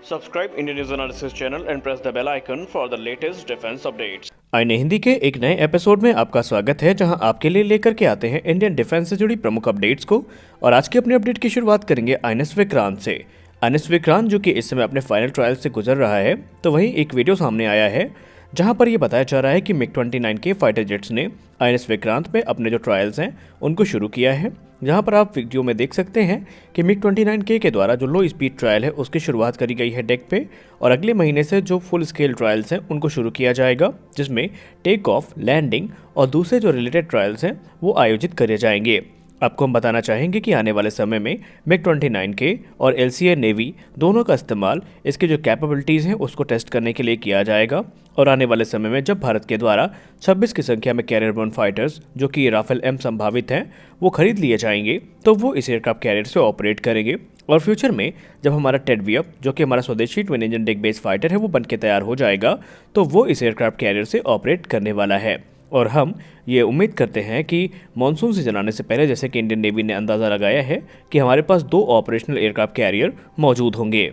Subscribe Indian News Analysis channel and press the bell icon for the latest defense updates. INA Hindi के एक नए episode में आपका स्वागत है, जहां आपके लिए लेकर के आते हैं इंडियन डिफेंस से जुड़ी प्रमुख अपडेट्स को। और आज की अपनी अपडेट की शुरुआत करेंगे आईएनएस विक्रांत से। आईएनएस विक्रांत जो कि इस समय अपने फाइनल ट्रायल से गुजर रहा है, तो वहीं एक वीडियो सामने आया है जहां पर यह बताया जा रहा है कि मिग-29 के फाइटर जेट्स ने आईएनएस विक्रांत में अपने जो ट्रायल्स हैं उनको शुरू किया है। जहां पर आप वीडियो में देख सकते हैं कि मिग-29 के द्वारा जो लो स्पीड ट्रायल है उसकी शुरुआत करी गई है डेक पे, और अगले महीने से जो फुल स्केल ट्रायल्स हैं उनको शुरू किया जाएगा, जिसमें टेक ऑफ, लैंडिंग और दूसरे जो रिलेटेड ट्रायल्स हैं वो आयोजित करे जाएंगे। आपको हम बताना चाहेंगे कि आने वाले समय में मिग-29 के और LCA नेवी दोनों का इस्तेमाल इसके जो कैपेबिलिटीज़ हैं उसको टेस्ट करने के लिए किया जाएगा। और आने वाले समय में जब भारत के द्वारा 26 की संख्या में कैरियर बोर्न फाइटर्स जो कि राफेल M संभावित हैं वो खरीद लिए जाएंगे, तो वो इस एयरक्राफ्ट कैरियर से ऑपरेट करेंगे। और फ्यूचर में जब हमारा टेडवियप जो कि हमारा स्वदेशी twin engine deck based fighter है वो बन के तैयार हो जाएगा, तो वो इस एयरक्राफ्ट कैरियर से ऑपरेट करने वाला है। और हम ये उम्मीद करते हैं कि मानसून सीजन आने से पहले, जैसे कि इंडियन नेवी ने अंदाज़ा लगाया है, कि हमारे पास 2 ऑपरेशनल एयरक्राफ्ट कैरियर मौजूद होंगे।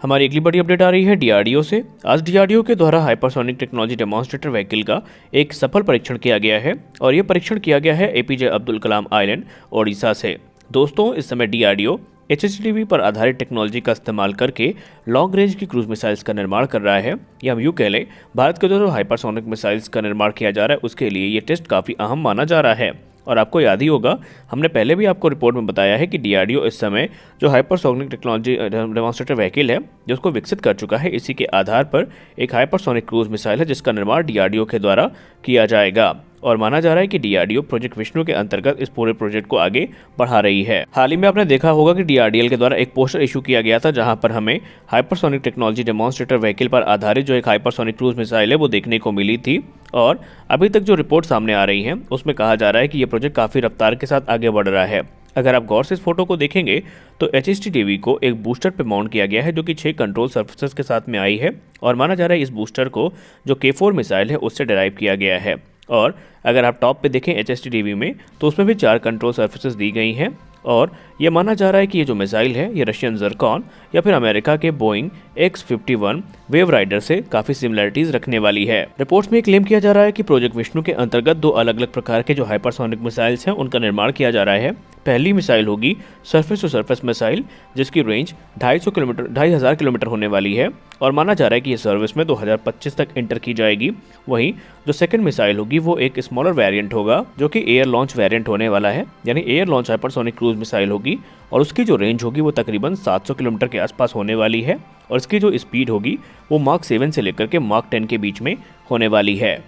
हमारी अगली बड़ी अपडेट आ रही है DRDO से। आज DRDO के द्वारा हाइपरसोनिक टेक्नोलॉजी डेमोन्स्ट्रेटर व्हीकल का एक सफल परीक्षण किया गया है, और ये परीक्षण किया गया है APJ अब्दुल कलाम आइलैंड, ओडिशा से। दोस्तों, इस समय DRDO HHTV पर आधारित टेक्नोलॉजी का इस्तेमाल करके लॉन्ग रेंज की क्रूज मिसाइल्स का निर्माण कर रहा है, या हम यूँ कह लें भारत के द्वारा हाइपरसोनिक मिसाइल्स का निर्माण किया जा रहा है, उसके लिए ये टेस्ट काफ़ी अहम माना जा रहा है। और आपको याद ही होगा, हमने पहले भी आपको रिपोर्ट में बताया है कि DRDO इस समय जो हाइपरसोनिक टेक्नोलॉजी डेमोन्स्ट्रेटर व्हीकल है जो उसको विकसित कर चुका है, इसी के आधार पर एक हाइपरसोनिक क्रूज मिसाइल है जिसका निर्माण DRDO के द्वारा किया जाएगा। और माना जा रहा है कि DRDO प्रोजेक्ट विष्णु के अंतर्गत इस पूरे प्रोजेक्ट को आगे बढ़ा रही है। हाल ही में आपने देखा होगा कि DRDL के द्वारा एक पोस्टर इशू किया गया था, जहां पर हमें हाइपरसोनिक टेक्नोलॉजी डेमोन्स्ट्रेटर व्हीकल पर आधारित जो एक हाइपरसोनिक क्रूज मिसाइल है वो देखने को मिली थी। और अभी तक जो रिपोर्ट सामने आ रही है उसमें कहा जा रहा है कि ये प्रोजेक्ट काफ़ी रफ्तार के साथ आगे बढ़ रहा है। अगर आप गौर से इस फोटो को देखेंगे तो HHTV को एक बूस्टर पे माउंट किया गया है जो कि 6 कंट्रोल सर्फेसेस के साथ में आई है, और माना जा रहा है इस बूस्टर को जो K4 मिसाइल है उससे डिराइव किया गया है। और अगर आप टॉप पे देखें HHTV में तो उसमें भी 4 कंट्रोल सर्फेसेस दी गई हैं, और ये माना जा रहा है कि ये जो मिसाइल है ये रशियन ज़र्कॉन या फिर अमेरिका के बोइंग X-51 वेव राइडर से काफ़ी सिमिलरिटीज़ रखने वाली है। रिपोर्ट्स में क्लेम किया जा रहा है कि प्रोजेक्ट विष्णु के अंतर्गत 2 अलग अलग प्रकार के जो हाइपरसोनिक मिसाइल्स हैं उनका निर्माण किया जा रहा है। पहली मिसाइल होगी सरफेस टू सरफेस मिसाइल, जिसकी रेंज 2,500 किलोमीटर होने वाली है, और माना जा रहा है कि ये सर्विस में 2025 तक इंटर की जाएगी। वहीं जो सेकंड मिसाइल होगी वो एक स्मॉलर वेरिएंट होगा जो कि एयर लॉन्च वेरिएंट होने वाला है, यानी air launch hypersonic cruise missile होगी, और उसकी जो रेंज होगी वो तकरीबन 700 किलोमीटर के आसपास होने वाली है, और इसकी जो स्पीड होगी वो मार्क 7 से लेकर के मार्क 10 के बीच में होने वाली है।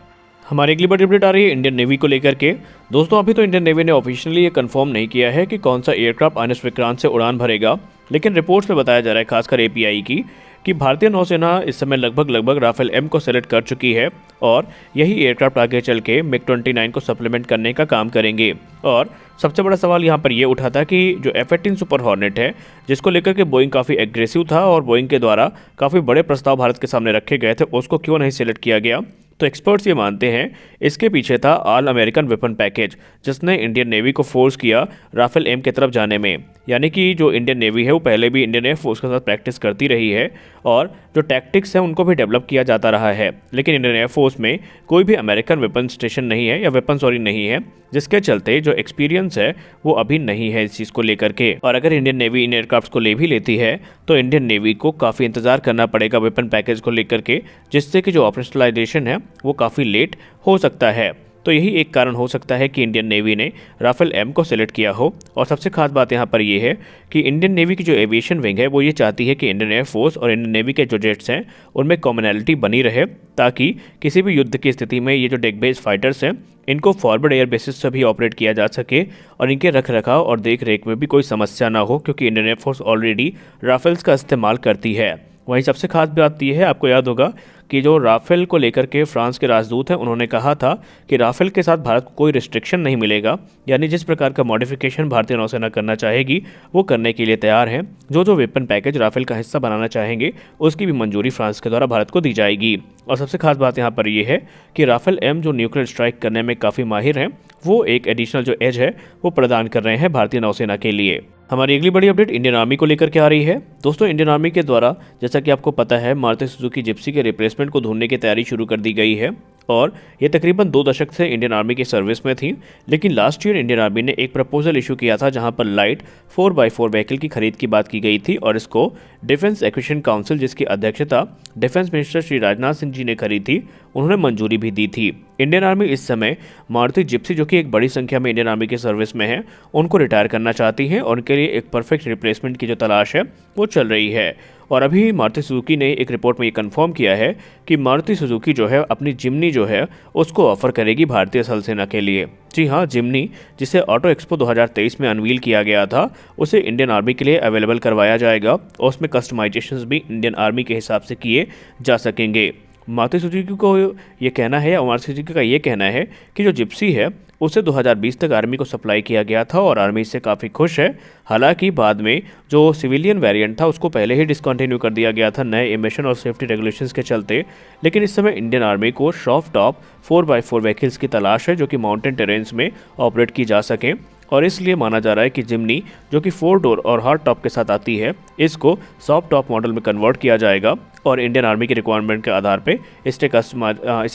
हमारी अगली बड़ी अपडेट आ रही है इंडियन नेवी को लेकर के। दोस्तों, अभी तो इंडियन नेवी ने ऑफिशियली ये कंफर्म नहीं किया है कि कौन सा एयरक्राफ्ट आईएनएस विक्रांत से उड़ान भरेगा, लेकिन रिपोर्ट्स में बताया जा रहा है, खासकर API की, कि भारतीय नौसेना इस समय लगभग राफेल M को सेलेक्ट कर चुकी है, और यही एयरक्राफ्ट आगे चल के मिग-29 को सप्लीमेंट करने का काम करेंगे। और सबसे बड़ा सवाल यहाँ पर ये उठा था कि जो F-18 सुपर हॉर्नेट है, जिसको लेकर के बोइंग काफ़ी एग्रेसिव था और बोइंग के द्वारा काफ़ी बड़े प्रस्ताव भारत के सामने रखे गए थे, उसको क्यों नहीं सेलेक्ट किया गया। तो एक्सपर्ट्स ये मानते हैं इसके पीछे था ऑल अमेरिकन वेपन पैकेज, जिसने इंडियन नेवी को फोर्स किया राफेल M की तरफ जाने में। यानी कि जो इंडियन नेवी है वो पहले भी इंडियन एयरफोर्स के साथ प्रैक्टिस करती रही है, और जो टैक्टिक्स है उनको भी डेवलप किया जाता रहा है, लेकिन इंडियन एयरफोर्स में कोई भी अमेरिकन वेपन स्टेशन नहीं है, या वेपन नहीं है, जिसके चलते जो एक्सपीरियंस है वो अभी नहीं है इस चीज़ को लेकर के। और अगर इंडियन नेवी इन एयरक्राफ्ट को ले भी लेती है तो इंडियन नेवी को काफ़ी इंतजार करना पड़ेगा वेपन पैकेज को लेकर के, जिससे कि जो ऑपरेशनलाइजेशन है वो काफ़ी लेट हो सकता है। तो यही एक कारण हो सकता है कि इंडियन नेवी ने राफेल M को सेलेक्ट किया हो। और सबसे खास बात यहाँ पर यह है कि इंडियन नेवी की जो एविएशन विंग है वो ये चाहती है कि इंडियन एयरफोर्स और इंडियन नेवी के जो जेट्स हैं उनमें कॉमनैलिटी बनी रहे, ताकि किसी भी युद्ध की स्थिति में ये जो डेक बेस्ड फाइटर्स हैं इनको फॉरवर्ड एयर बेसिस से भी ऑपरेट किया जा सके, और इनके रख रखाव और देख रेख में भी कोई समस्या ना हो, क्योंकि इंडियन एयरफोर्स ऑलरेडी राफेल्स का इस्तेमाल करती है। वहीं सबसे खास बात यह है, आपको याद होगा कि जो राफेल को लेकर के फ्रांस के राजदूत हैं उन्होंने कहा था कि राफेल के साथ भारत को कोई रिस्ट्रिक्शन नहीं मिलेगा, यानी जिस प्रकार का मॉडिफिकेशन भारतीय नौसेना करना चाहेगी वो करने के लिए तैयार हैं। जो वेपन पैकेज राफेल का हिस्सा बनाना चाहेंगे उसकी भी मंजूरी फ्रांस के द्वारा भारत को दी जाएगी। और सबसे खास बात यहाँ पर यह है कि राफेल M जो न्यूक्लियर स्ट्राइक करने में काफ़ी माहिर हैं, वो एक एडिशनल जो एज है वो प्रदान कर रहे हैं भारतीय नौसेना के लिए। हमारी अगली बड़ी अपडेट इंडियन आर्मी को लेकर के आ रही है। दोस्तों, इंडियन आर्मी के द्वारा जैसा कि आपको पता है मारुति सुजुकी जिप्सी के रिप्लेसमेंट को ढूंढने की तैयारी शुरू कर दी गई है और ये तकरीबन 2 दशक से इंडियन आर्मी की सर्विस में थी। लेकिन लास्ट ईयर इंडियन आर्मी ने एक प्रपोजल इशू किया था जहां पर लाइट 4x4 व्हीकल की खरीद की बात की गई थी और इसको डिफेंस एक्विजिशन काउंसिल, जिसकी अध्यक्षता डिफेंस मिनिस्टर श्री राजनाथ सिंह जी ने करी थी, उन्होंने मंजूरी भी दी थी। इंडियन आर्मी इस समय मारुति जिप्सी, जो कि एक बड़ी संख्या में इंडियन आर्मी की सर्विस में है, उनको रिटायर करना चाहती है और उनके लिए एक परफेक्ट रिप्लेसमेंट की जो तलाश है वो चल रही है। और अभी मारुति सुजुकी ने एक रिपोर्ट में ये कंफर्म किया है कि मारुति सुजुकी जो है अपनी जिम्नी जो है उसको ऑफर करेगी भारतीय थल सेना के लिए। जी हाँ, जिम्नी जिसे ऑटो एक्सपो 2023 में अनवील किया गया था, उसे इंडियन आर्मी के लिए अवेलेबल करवाया जाएगा और उसमें कस्टमाइजेशंस भी इंडियन आर्मी के हिसाब से किए जा सकेंगे। मारुति सुजुकी को ये कहना है, या मारुति सुजुकी का ये कहना है कि जो जिप्सी है उसे 2020 तक आर्मी को सप्लाई किया गया था और आर्मी इससे काफ़ी खुश है। हालांकि बाद में जो सिविलियन वेरिएंट था उसको पहले ही डिसकंटिन्यू कर दिया गया था नए एमिशन और सेफ्टी रेगुलेशंस के चलते। लेकिन इस समय इंडियन आर्मी को सॉफ्ट टॉप 4x4 व्हीकल्स की तलाश है जो कि माउंटेन टेरेन्स में ऑपरेट की जा सकें और इसलिए माना जा रहा है कि जिम्नी, जो कि 4 डोर और हार्ड टॉप के साथ आती है, इसको सॉफ्ट टॉप मॉडल में कन्वर्ट किया जाएगा और इंडियन आर्मी की रिक्वायरमेंट के आधार पे इसे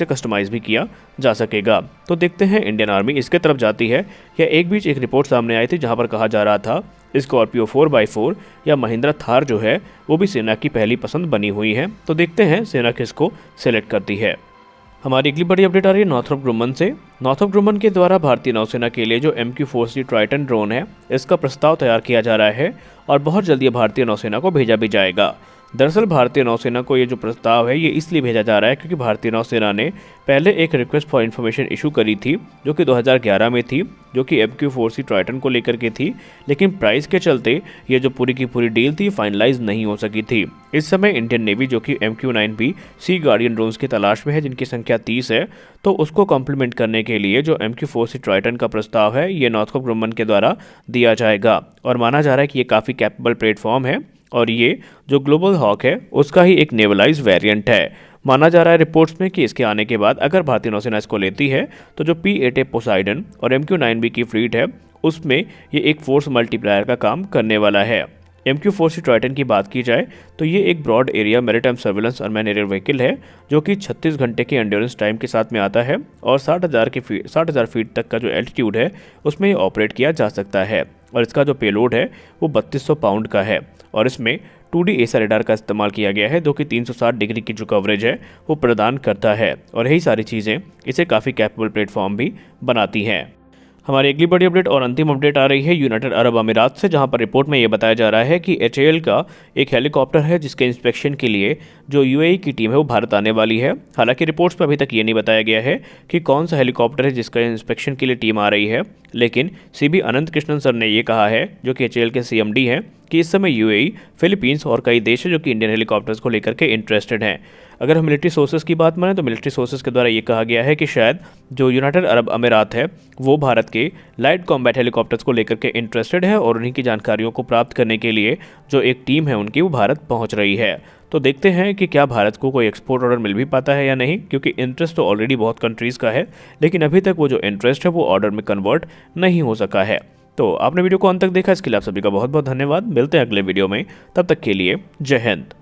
कस्टमाइज भी किया जा सकेगा। तो देखते हैं इंडियन आर्मी इसके तरफ जाती है या एक बीच एक रिपोर्ट सामने आई थी जहां पर कहा जा रहा था स्कॉर्पियो 4x4 या महिंद्रा थार जो है वो भी सेना की पहली पसंद बनी हुई है। तो देखते हैं सेना किसको सेलेक्ट करती है। हमारी अगली बड़ी अपडेट आ रही है नॉर्थरोप ग्रुमन से। नॉर्थरोप ग्रुमन के द्वारा भारतीय नौसेना के लिए जो MQ-4C ट्राइटन ड्रोन है, इसका प्रस्ताव तैयार किया जा रहा है और बहुत जल्द ये भारतीय नौसेना को भेजा भी जाएगा। दरअसल भारतीय नौसेना को ये जो प्रस्ताव है ये इसलिए भेजा जा रहा है क्योंकि भारतीय नौसेना ने पहले एक रिक्वेस्ट फॉर इन्फॉर्मेशन इशू करी थी जो कि 2011 में थी, जो कि MQ-4C ट्राइटन को लेकर के थी। लेकिन प्राइस के चलते ये जो पूरी की पूरी डील थी फाइनलाइज नहीं हो सकी थी। इस समय इंडियन नेवी जो कि MQ-9B सी गार्डियन ड्रोन्स की तलाश में है जिनकी संख्या 30 है, तो उसको कॉम्प्लीमेंट करने के लिए जो MQ-4C ट्राइटन का प्रस्ताव है ये नॉर्थरोप ग्रुमन के द्वारा दिया जाएगा और माना जा रहा है कि ये काफ़ी कैपेबल प्लेटफॉर्म है और ये जो ग्लोबल हॉक है उसका ही एक नेवलाइज वेरिएंट है। माना जा रहा है रिपोर्ट्स में कि इसके आने के बाद अगर भारतीय नौसेना इसको लेती है तो जो P-8A पोसाइडन और MQ-9B की फ्लीट है उसमें ये एक फोर्स मल्टीप्लायर का काम करने वाला है। MQ-4C ट्राइटन की बात की जाए तो ये एक broad area maritime surveillance unmanned aerial vehicle है जो कि 36 घंटे के एंड्योरेंस टाइम के साथ में आता है और 60,000 फीट तक का जो एल्टीट्यूड है उसमें ये ऑपरेट किया जा सकता है और इसका जो पेलोड है वो 3200 पाउंड का है और इसमें 2D एसा रेडार का इस्तेमाल किया गया है जो कि 360 डिग्री की जो कवरेज है वो प्रदान करता है और यही सारी चीज़ें इसे काफ़ी कैपेबल प्लेटफॉर्म भी बनाती हैं। हमारी अगली बड़ी अपडेट और अंतिम अपडेट आ रही है यूनाइटेड अरब अमीरात से, जहां पर रिपोर्ट में ये बताया जा रहा है कि HAL का एक हेलीकॉप्टर है जिसके इंस्पेक्शन के लिए जो UAE की टीम है वो भारत आने वाली है। हालांकि रिपोर्ट्स में अभी तक ये नहीं बताया गया है कि कौन सा हेलीकॉप्टर है जिसका इंस्पेक्शन के लिए टीम आ रही है, लेकिन CB अनंत कृष्णन सर ने ये कहा है जो कि HAL के CMD हैं कि इस समय UAE, फिलीपींस और कई देश है जो कि इंडियन हेलीकॉप्टर्स को लेकर के इंटरेस्टेड हैं। अगर हम मिलिट्री सोर्सेज की बात मानें तो मिलिट्री सोर्सेज के द्वारा ये कहा गया है कि शायद जो यूनाइटेड अरब अमीरात है वो भारत के लाइट कॉम्बैट हेलीकॉप्टर्स को लेकर के इंटरेस्टेड है और उन्हीं की जानकारियों को प्राप्त करने के लिए जो एक टीम है उनकी वो भारत पहुंच रही है। तो देखते हैं कि क्या भारत को कोई एक्सपोर्ट ऑर्डर मिल भी पाता है या नहीं, क्योंकि इंटरेस्ट तो ऑलरेडी बहुत कंट्रीज़ का है लेकिन अभी तक वो जो इंटरेस्ट है वो ऑर्डर में कन्वर्ट नहीं हो सका है। तो आपने वीडियो को अंत तक देखा, इसके लिए आप सभी का बहुत बहुत धन्यवाद। मिलते हैं अगले वीडियो में, तब तक के लिए जय हिंद।